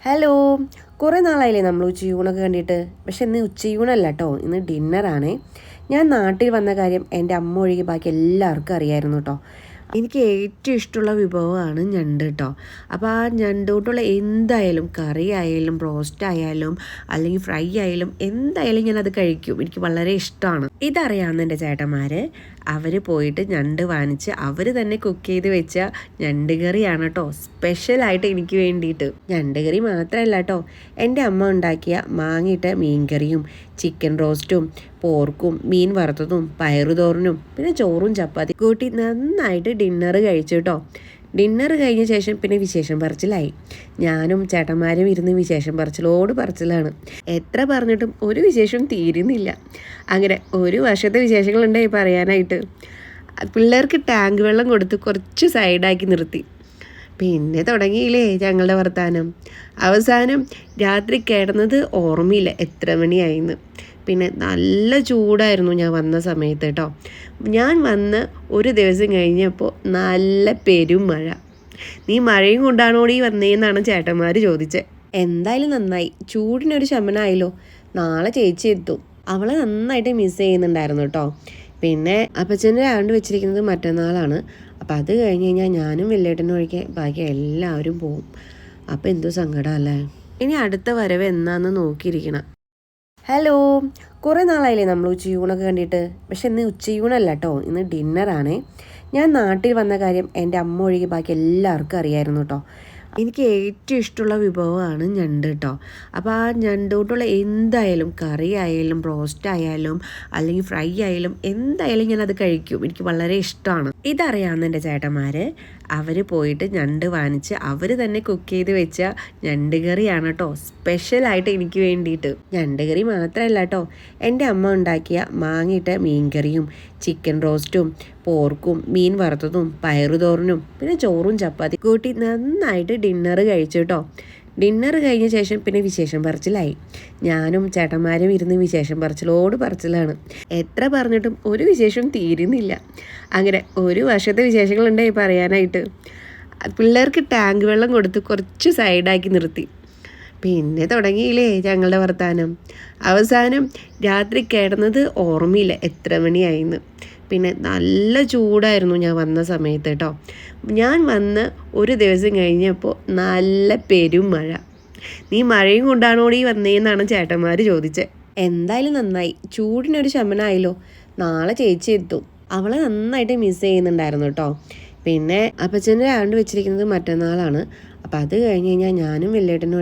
Hello, കുറേ നാളായില്ലേ നമ്മൾ ഉച്ചയൂണൊക്കെ കണ്ടിട്ട്. പക്ഷെ ഇന്ന് ഉച്ചയൂണല്ല കേട്ടോ, ഇന്ന് ഡിന്നറാണേ. ഞാൻ നാട്ടിൽ വന്ന കാര്യം എൻ്റെ അമ്മ ഒഴികെ ബാക്കി എല്ലാവർക്കും അറിയായിരുന്നു കേട്ടോ. എനിക്ക് ഏറ്റവും ഇഷ്ടമുള്ള വിഭവമാണ് ഞണ്ട് കേട്ടോ. അപ്പോൾ ആ ഞണ്ട് കൊണ്ടുള്ള എന്തായാലും കറി ആയാലും റോസ്റ്റ് ആയാലും അല്ലെങ്കിൽ ഫ്രൈ ആയാലും എന്തായാലും ഞാനത് കഴിക്കും. എനിക്ക് വളരെ ഇഷ്ടമാണ്. ഇതറിയാവുന്ന എൻ്റെ ചേട്ടന്മാർ അവർ പോയിട്ട് ഞണ്ട് വാങ്ങിച്ച് അവർ തന്നെ കുക്ക് ചെയ്ത് വെച്ച ഞണ്ട് കറിയാണ് കേട്ടോ സ്പെഷ്യലായിട്ട് എനിക്ക് വേണ്ടിയിട്ട്. ഞണ്ട് കറി മാത്രമല്ല കേട്ടോ, എൻ്റെ അമ്മ ഉണ്ടാക്കിയ മാങ്ങിയിട്ട മീൻകറിയും ചിക്കൻ റോസ്റ്റും പോർക്കും മീൻ വറുത്തതും പയറുതോരനും പിന്നെ ചോറും ചപ്പാത്തി കൂട്ടി നന്നായിട്ട് ഡിന്നർ കഴിച്ചു കേട്ടോ. ഡിന്നർ കഴിഞ്ഞ ശേഷം പിന്നെ വിശേഷം പറച്ചിലായി. ഞാനും ചേട്ടന്മാരും ഇരുന്ന് വിശേഷം പറച്ചിലോട് പറച്ചിലാണ്. എത്ര പറഞ്ഞിട്ടും ഒരു വിശേഷം തീരുന്നില്ല. അങ്ങനെ ഒരു വർഷത്തെ വിശേഷങ്ങളുണ്ടായി പറയാനായിട്ട്. പിള്ളേർക്ക് ടാങ്ക് വെള്ളം കൊടുത്ത് കുറച്ച് സൈഡാക്കി നിർത്തി. പിന്നെ തുടങ്ങിയില്ലേ ഞങ്ങളുടെ വർത്താനം. അവസാനം രാത്രി കിടന്നത് ഓർമ്മയില്ല എത്ര മണിയായിന്ന്. പിന്നെ നല്ല ചൂടായിരുന്നു ഞാൻ വന്ന സമയത്ത് കേട്ടോ. ഞാൻ വന്ന് ഒരു ദിവസം കഴിഞ്ഞപ്പോൾ നല്ല പെരും മഴ. നീ മഴയും കൊണ്ടാണോടി വന്നേന്നാണ് ചേട്ടന്മാർ ചോദിച്ചത്. എന്തായാലും നന്നായി, ചൂടിനൊരു ശമനമായല്ലോ. നാളെ ചേച്ചി എത്തും. അവളെ നന്നായിട്ട് മിസ് ചെയ്യുന്നുണ്ടായിരുന്നു കേട്ടോ. പിന്നെ അപ്പച്ചൻ്റെ ആണ്ട് വെച്ചിരിക്കുന്നത് മറ്റന്നാളാണ്. അപ്പോൾ അത് കഴിഞ്ഞ് കഴിഞ്ഞാൽ ഞാനും വെല്ലേട്ടനും ഒഴികെ ബാക്കി എല്ലാവരും പോവും. അപ്പോൾ എന്തോ സങ്കടമല്ലേ. ഇനി അടുത്ത വരവ് എന്നാന്ന് നോക്കിയിരിക്കണം. ഹലോ, കുറേ നാളായില്ലേ നമ്മൾ ഉച്ചയൂണൊക്കെ കണ്ടിട്ട്. പക്ഷെ ഇന്ന് ഉച്ചയൂണല്ല കേട്ടോ, ഇന്ന് ഡിന്നറാണേ. ഞാൻ നാട്ടിൽ വന്ന കാര്യം എൻ്റെ അമ്മ ഒഴികെ ബാക്കി എല്ലാവർക്കും അറിയായിരുന്നു കേട്ടോ. എനിക്ക് ഏറ്റവും ഇഷ്ടമുള്ള വിഭവമാണ് ഞണ്ട് കേട്ടോ. അപ്പോൾ ആ ഞണ്ട് കൊണ്ടുള്ള എന്തായാലും കറി ആയാലും റോസ്റ്റ് ആയാലും അല്ലെങ്കിൽ ഫ്രൈ ആയാലും എന്തായാലും ഞാനത് കഴിക്കും. എനിക്ക് വളരെ ഇഷ്ടമാണ്. ഇതറിയാവുന്ന എൻ്റെ ചേട്ടന്മാർ അവർ പോയിട്ട് ഞണ്ട് വാങ്ങിച്ച് അവർ തന്നെ കുക്ക് ചെയ്ത് വെച്ച ഞണ്ട് കറിയാണ് കേട്ടോ സ്പെഷ്യലായിട്ട് എനിക്ക് വേണ്ടിയിട്ട്. ഞണ്ട് കറി മാത്രമല്ല കേട്ടോ, എൻ്റെ അമ്മ ഉണ്ടാക്കിയ മാങ്ങിയിട്ട മീൻകറിയും ചിക്കൻ റോസ്റ്റും പോർക്കും മീൻ വറുത്തതും പയറുതോരനും പിന്നെ ചോറും ചപ്പാത്തി കൂട്ടി നന്നായിട്ട് ഡിന്നർ കഴിച്ചു കേട്ടോ. ഡിന്നർ കഴിഞ്ഞ ശേഷം പിന്നെ വിശേഷം പറച്ചിലായി. ഞാനും ചേട്ടന്മാരും ഇരുന്ന് വിശേഷം പറച്ചിലോട് പറച്ചിലാണ്. എത്ര പറഞ്ഞിട്ടും ഒരു വിശേഷം തീരുന്നില്ല. അങ്ങനെ ഒരു വർഷത്തെ വിശേഷങ്ങളുണ്ടായി പറയാനായിട്ട്. പിള്ളേർക്ക് ടാങ്ക് വെള്ളം കൊടുത്ത് കുറച്ച് സൈഡാക്കി നിർത്തി. പിന്നെ തുടങ്ങിയില്ലേ ഞങ്ങളുടെ വർത്താനം. അവസാനം രാത്രി കിടന്നത് ഓർമ്മയില്ല എത്ര മണിയായിന്ന്. പിന്നെ നല്ല ചൂടായിരുന്നു ഞാൻ വന്ന സമയത്ത് കേട്ടോ. ഞാൻ വന്ന് ഒരു ദിവസം കഴിഞ്ഞപ്പോൾ നല്ല പെരും മഴ. നീ മഴയും കൊണ്ടാണോടി വന്നേന്നാണ് ചേട്ടന്മാർ ചോദിച്ചത്. എന്തായാലും നന്നായി, ചൂടിനൊരു ശമനമായല്ലോ. നാളെ ചേച്ചി എത്തും. അവളെ നന്നായിട്ട് മിസ് ചെയ്യുന്നുണ്ടായിരുന്നു കേട്ടോ. പിന്നെ അപ്പച്ചൻ്റെ ആണ്ട് വെച്ചിരിക്കുന്നത് മറ്റന്നാളാണ്. അപ്പോൾ അത് കഴിഞ്ഞ് കഴിഞ്ഞാൽ ഞാനും വെല്ലേട്ടനും